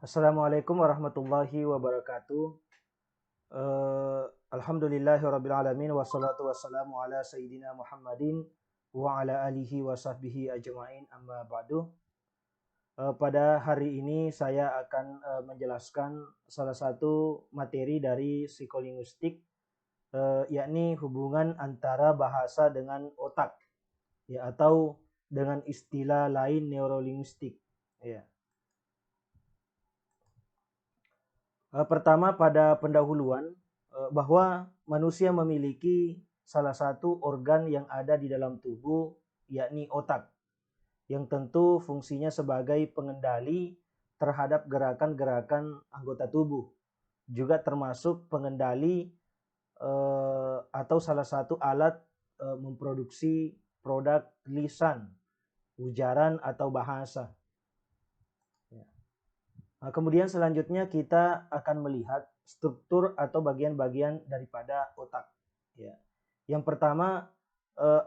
Assalamualaikum warahmatullahi wabarakatuh. Alhamdulillahirabbil alamin wassalatu wassalamu ala sayyidina Muhammadin wa ala alihi wa sahbihi ajmain amma ba'du. Pada hari ini saya akan menjelaskan salah satu materi dari psikolinguistik, yakni hubungan antara bahasa dengan otak, ya, atau dengan istilah lain neurolinguistik, ya. Pertama, pada pendahuluan, bahwa manusia memiliki salah satu organ yang ada di dalam tubuh, yakni otak, yang tentu fungsinya sebagai pengendali terhadap gerakan-gerakan anggota tubuh, juga termasuk pengendali atau salah satu alat memproduksi produk lisan, ujaran atau bahasa. Nah, kemudian selanjutnya kita akan melihat struktur atau bagian-bagian daripada otak. Ya. Yang pertama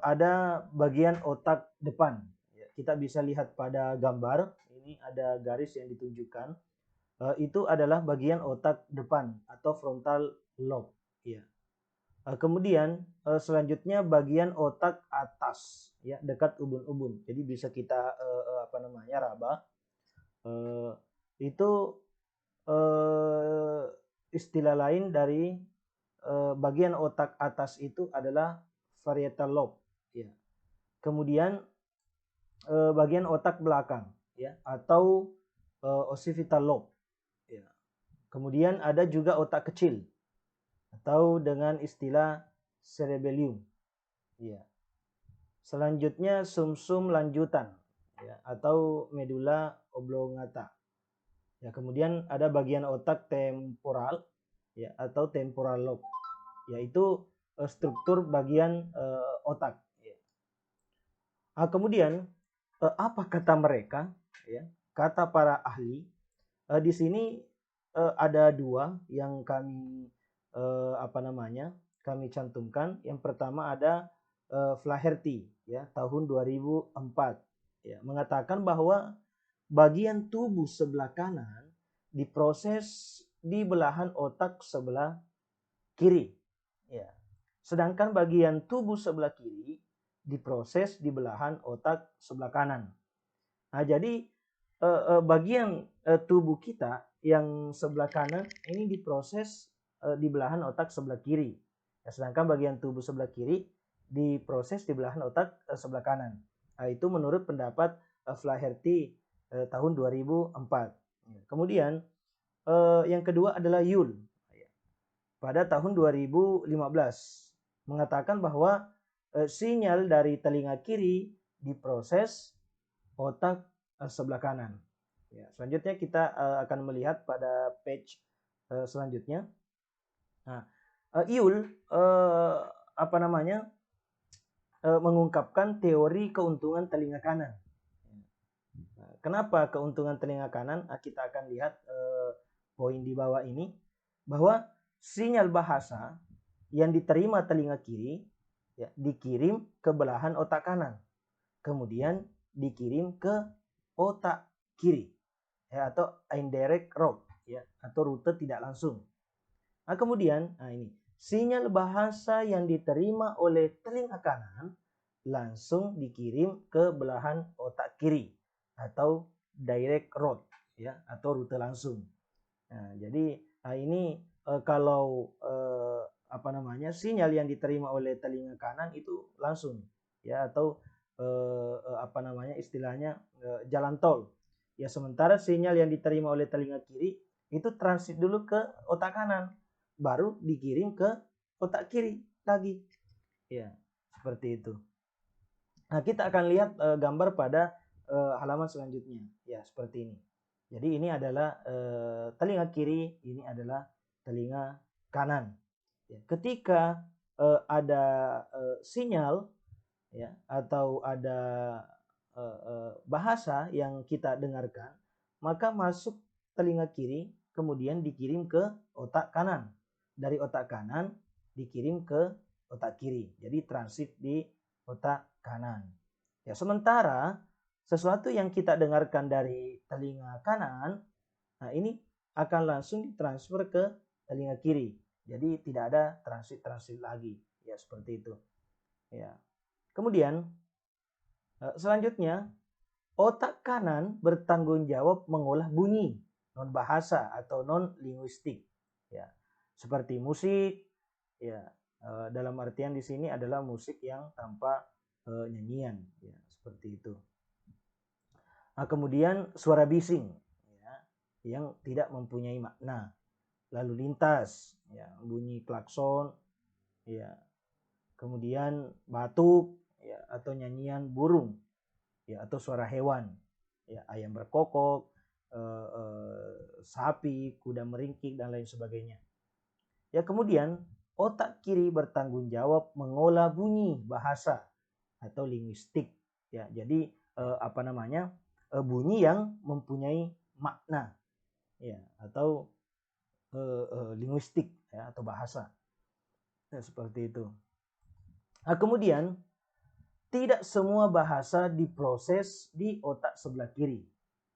ada bagian otak depan. Ya, kita bisa lihat pada gambar, ini ada garis yang ditunjukkan. Itu adalah bagian otak depan atau frontal lobe. Ya. Kemudian selanjutnya bagian otak atas, ya, dekat ubun-ubun. Jadi bisa kita raba. Itu istilah lain dari bagian otak atas itu adalah parietal lobe, ya. Kemudian bagian otak belakang, ya, atau occipital lobe, ya. Kemudian ada juga otak kecil atau dengan istilah cerebellum, ya. Selanjutnya sumsum lanjutan, ya, atau medulla oblongata. Ya, kemudian ada bagian otak temporal, ya, atau temporal lobe, yaitu struktur bagian otak. Ya. Kemudian apa kata mereka? Ya, kata para ahli di sini ada dua yang kami kami cantumkan. Yang pertama ada Flaherty, ya, tahun 2004, ya, mengatakan bahwa bagian tubuh sebelah kanan diproses di belahan otak sebelah kiri. Ya. Sedangkan bagian tubuh sebelah kiri diproses di belahan otak sebelah kanan. Nah, jadi bagian tubuh kita yang sebelah kanan ini diproses di belahan otak sebelah kiri. Ya, sedangkan bagian tubuh sebelah kiri diproses di belahan otak sebelah kanan. Nah, itu menurut pendapat Flaherty tahun 2004. Kemudian yang kedua adalah Yule pada tahun 2015 mengatakan bahwa sinyal dari telinga kiri diproses otak sebelah kanan. Ya, selanjutnya kita akan melihat pada page selanjutnya. Nah, Yule mengungkapkan teori keuntungan telinga kanan. Kenapa keuntungan telinga kanan? Kita akan lihat poin di bawah ini, bahwa sinyal bahasa yang diterima telinga kiri, ya, dikirim ke belahan otak kanan, kemudian dikirim ke otak kiri, ya, atau indirect route, ya, atau rute tidak langsung. Nah, kemudian ini sinyal bahasa yang diterima oleh telinga kanan langsung dikirim ke belahan otak kiri atau direct route, ya, atau rute langsung. Nah, jadi ini kalau sinyal yang diterima oleh telinga kanan itu langsung, ya, atau istilahnya jalan tol. Ya, sementara sinyal yang diterima oleh telinga kiri itu transit dulu ke otak kanan, baru dikirim ke otak kiri lagi. Ya, seperti itu. Nah, kita akan lihat gambar pada halaman selanjutnya, ya, seperti ini. Jadi ini adalah telinga kiri, ini adalah telinga kanan. Ya, ketika ada sinyal, ya, atau ada bahasa yang kita dengarkan, maka masuk telinga kiri, kemudian dikirim ke otak kanan. Dari otak kanan dikirim ke otak kiri. Jadi transit di otak kanan. Ya, sementara sesuatu yang kita dengarkan dari telinga kanan Nah, ini akan langsung ditransfer ke telinga kiri. Jadi tidak ada transit lagi. Ya, seperti itu. Ya. Kemudian selanjutnya otak kanan bertanggung jawab mengolah bunyi non bahasa atau non linguistik. Ya. Seperti musik, ya. Dalam artian di sini adalah musik yang tanpa nyanyian, ya, seperti itu. Nah, kemudian suara bising, ya, yang tidak mempunyai makna. Lalu lintas, ya, bunyi klakson, ya, kemudian batuk, ya, atau nyanyian burung, ya, atau suara hewan, ya, ayam berkokok, sapi, kuda meringkik dan lain sebagainya. Ya, kemudian otak kiri bertanggung jawab mengolah bunyi bahasa atau linguistik. Ya, jadi bunyi yang mempunyai makna, ya, atau linguistik, ya, atau bahasa. Ya, seperti itu. Nah, kemudian tidak semua bahasa diproses di otak sebelah kiri.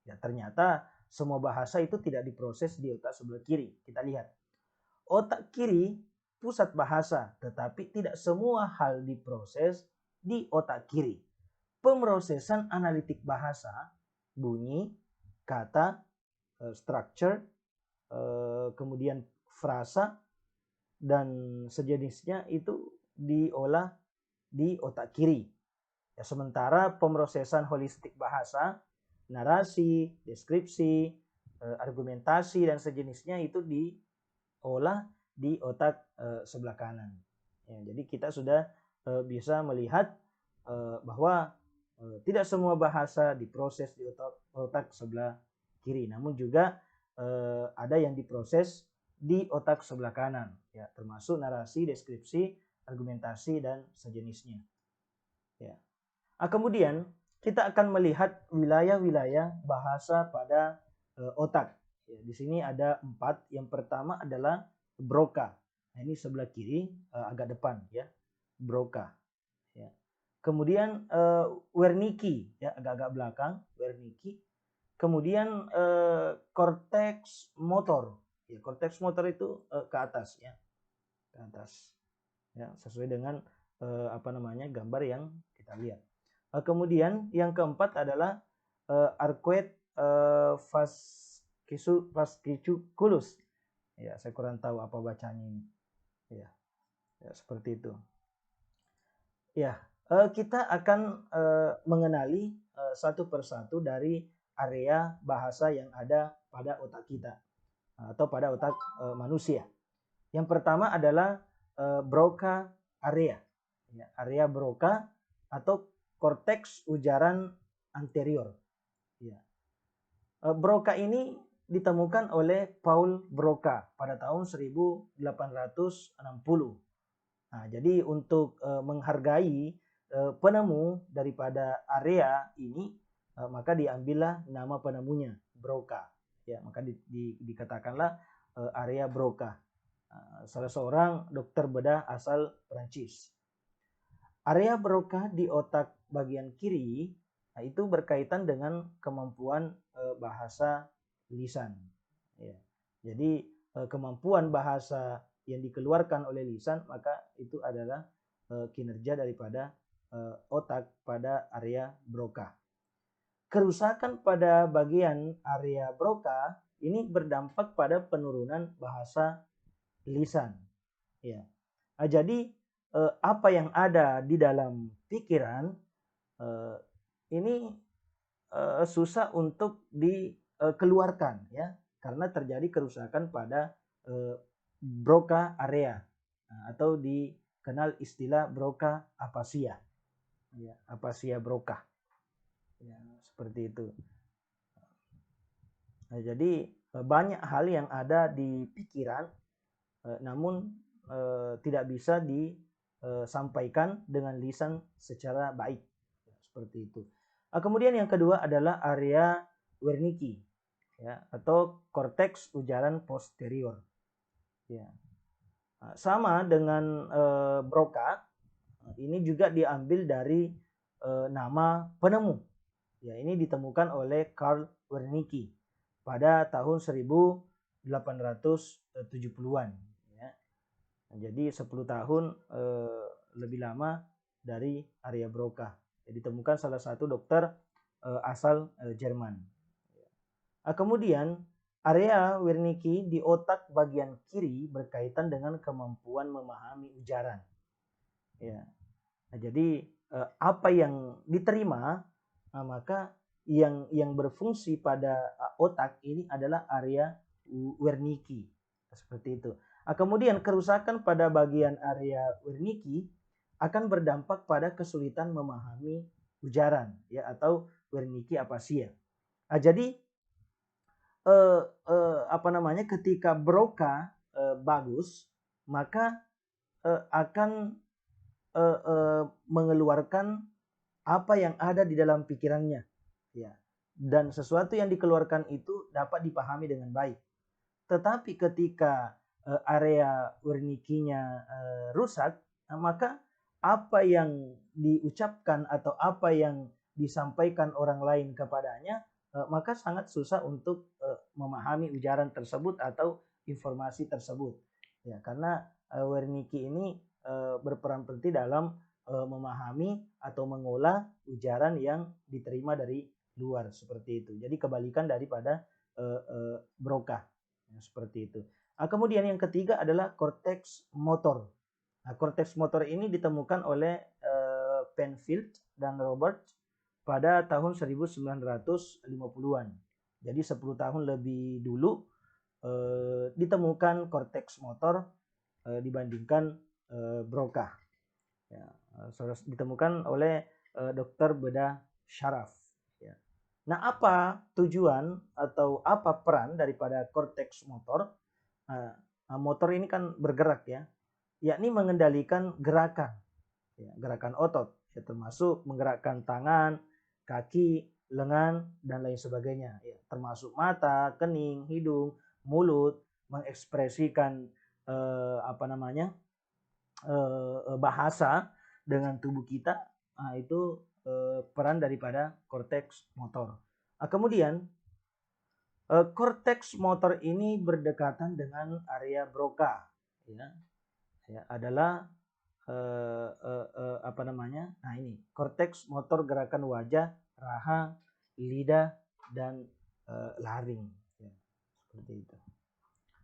Ya, ternyata semua bahasa itu tidak diproses di otak sebelah kiri. Kita lihat. Otak kiri pusat bahasa, tetapi tidak semua hal diproses di otak kiri. Pemrosesan analitik bahasa, bunyi, kata, structure, kemudian frasa, dan sejenisnya itu diolah di otak kiri. Ya, sementara pemrosesan holistik bahasa, narasi, deskripsi, argumentasi, dan sejenisnya itu diolah di otak sebelah kanan. Ya, jadi kita sudah bisa melihat bahwa tidak semua bahasa diproses di otak sebelah kiri, namun juga ada yang diproses di otak sebelah kanan, ya, termasuk narasi, deskripsi, argumentasi, dan sejenisnya. Ya. Nah, kemudian kita akan melihat wilayah-wilayah bahasa pada otak. Ya, di sini ada 4. Yang pertama adalah Broca. Nah, ini sebelah kiri, agak depan, ya, Broca. Ya. Kemudian Wernicke, ya, agak-agak belakang, Wernicke. Kemudian cortex motor. Ya, cortex motor itu ke atas, ya, ke atas, ya, sesuai dengan gambar yang kita lihat. Kemudian yang keempat adalah arcuate fasciculus. Ya, saya kurang tahu apa bacanya ini. Ya, ya, seperti itu. Ya, kita akan mengenali satu persatu dari area bahasa yang ada pada otak kita atau pada otak manusia. Yang pertama adalah Broca area. Ya, area Broca atau korteks ujaran anterior. Ya. Broca ini ditemukan oleh Paul Broca pada tahun 1860. Nah, jadi untuk menghargai penemu daripada area ini, maka diambillah nama penemunya, Broca. Ya, maka dikatakanlah area Broca. Salah seorang dokter bedah asal Prancis. Area Broca di otak bagian kiri, nah, itu berkaitan dengan kemampuan bahasa lisan. Ya. Jadi kemampuan bahasa yang dikeluarkan oleh lisan, maka itu adalah kinerja daripada otak pada area Broca. Kerusakan pada bagian area Broca ini berdampak pada penurunan bahasa lisan. Ya. Nah, jadi apa yang ada di dalam pikiran ini susah untuk dikeluarkan, ya, karena terjadi kerusakan pada Broca area, atau dikenal istilah Broca apasia, ya, apasia Broca, ya, seperti itu. Nah, jadi banyak hal yang ada di pikiran namun tidak bisa disampaikan dengan lisan secara baik, ya, seperti itu. Kemudian yang kedua adalah area Wernicke, ya, atau korteks ujaran posterior. Ya. Sama dengan Broca, ini juga diambil dari nama penemu. Ya, ini ditemukan oleh Karl Wernicke. pada tahun 1870-an ya. Jadi 10 tahun lebih lama dari Arya Broca. Ditemukan salah satu dokter asal Jerman. Kemudian area Wernicke di otak bagian kiri berkaitan dengan kemampuan memahami ujaran. Ya. Nah, jadi apa yang diterima, maka yang berfungsi pada otak ini adalah area Wernicke. Seperti itu. Kemudian kerusakan pada bagian area Wernicke akan berdampak pada kesulitan memahami ujaran ya atau Wernicke apasia. Jadi ketika Broca bagus, maka akan mengeluarkan apa yang ada di dalam pikirannya, ya. Dan sesuatu yang dikeluarkan itu dapat dipahami dengan baik. Tetapi ketika area Wernicke-nya rusak, maka apa yang diucapkan atau apa yang disampaikan orang lain kepadanya, maka sangat susah untuk memahami ujaran tersebut atau informasi tersebut. Ya, karena Wernicke ini berperan penting dalam memahami atau mengolah ujaran yang diterima dari luar seperti itu. Jadi kebalikan daripada Broca. Ya, seperti itu. Kemudian yang ketiga adalah korteks motor. Nah, korteks motor ini ditemukan oleh Penfield dan Roberts pada tahun 1950-an. Jadi 10 tahun lebih dulu ditemukan korteks motor dibandingkan Broca. Ya, ditemukan oleh Dr. Bedah Sharaf. Ya. Nah, apa tujuan atau apa peran daripada korteks motor? Motor ini kan bergerak ya, yakni mengendalikan gerakan, ya, gerakan otot, ya, termasuk menggerakkan tangan, kaki, lengan dan lain sebagainya, ya, termasuk mata, kening, hidung, mulut, mengekspresikan bahasa dengan tubuh kita. Itu peran daripada korteks motor. Kemudian korteks motor ini berdekatan dengan area Broca, ya adalah Nah, ini korteks motor gerakan wajah, raha, lidah dan laring, ya, seperti itu.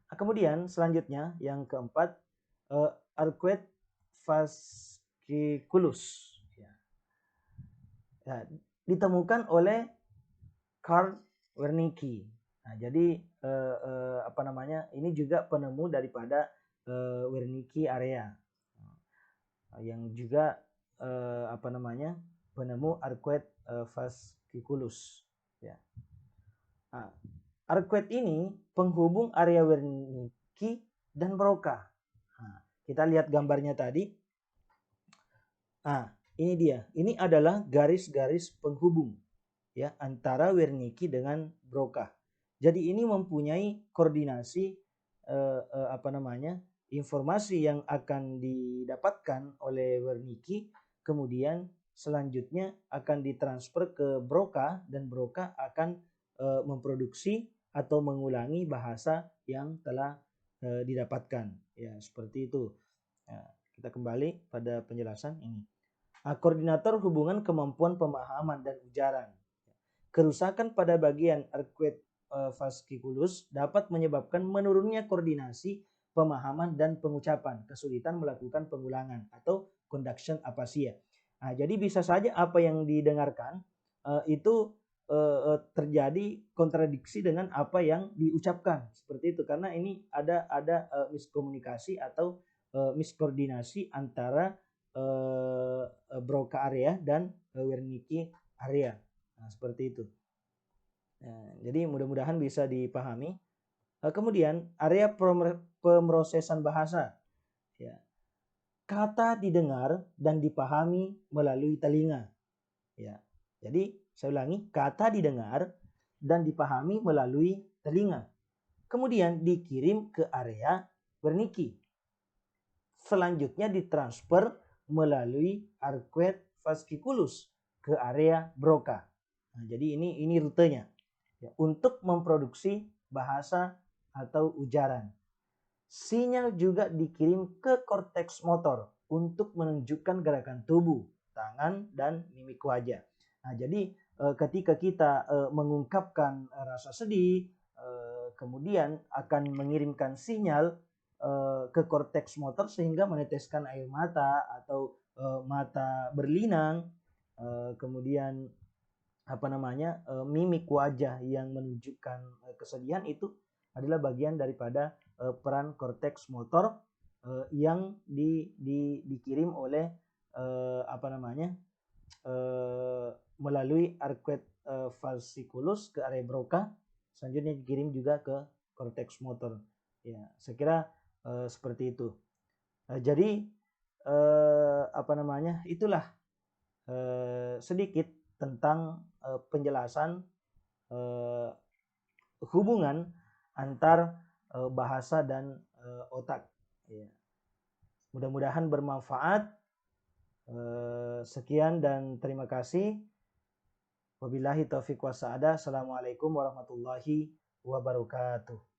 Kemudian selanjutnya yang keempat, arcuate fasciculus, ya. Ya, ditemukan oleh Karl Wernicke. Nah, jadi ini juga penemu daripada Wernicke area, yang juga penemu arcuate fasciculus, ya. Nah, arcuate ini penghubung area Wernicke dan Broca. Nah, kita lihat gambarnya tadi. Nah, ini dia. Ini adalah garis-garis penghubung ya antara Wernicke dengan Broca. Jadi ini mempunyai koordinasi informasi yang akan didapatkan oleh Wernicke, kemudian selanjutnya akan ditransfer ke Broca dan Broca akan memproduksi atau mengulangi bahasa yang telah didapatkan, ya seperti itu. Ya, kita kembali pada penjelasan ini. Koordinator hubungan kemampuan pemahaman dan ujaran. Kerusakan pada bagian arcuate fasciculus dapat menyebabkan menurunnya koordinasi, pemahaman dan pengucapan, kesulitan melakukan pengulangan atau conduction apasia. Nah, jadi bisa saja apa yang didengarkan itu terjadi kontradiksi dengan apa yang diucapkan, seperti itu, karena ini ada miskomunikasi atau miskoordinasi antara Broca area dan Wernicke area. Nah, seperti itu. Nah, jadi mudah-mudahan bisa dipahami. Kemudian area pemrosesan bahasa. Ya. Kata didengar dan dipahami melalui telinga. Ya. Jadi saya ulangi, kata didengar dan dipahami melalui telinga. Kemudian dikirim ke area Wernicke. Selanjutnya ditransfer melalui arcuate fasciculus ke area Broca. Nah, jadi ini rutenya. ya, untuk memproduksi bahasa atau ujaran. Sinyal juga dikirim ke korteks motor untuk menunjukkan gerakan tubuh, tangan, dan mimik wajah. Nah, jadi ketika kita mengungkapkan rasa sedih, kemudian akan mengirimkan sinyal ke korteks motor sehingga meneteskan air mata atau mata berlinang, kemudian apa namanya mimik wajah yang menunjukkan kesedihan, itu adalah bagian daripada peran korteks motor yang dikirim oleh apa namanya melalui arcuate fasciculus ke area Broca, selanjutnya dikirim juga ke korteks motor. Ya, saya kira seperti itu. Jadi apa namanya itulah sedikit tentang penjelasan hubungan antar bahasa dan otak. Ya. Mudah-mudahan bermanfaat. Sekian dan terima kasih. Wabillahi taufiq wa sa'adah. Assalamualaikum warahmatullahi wabarakatuh.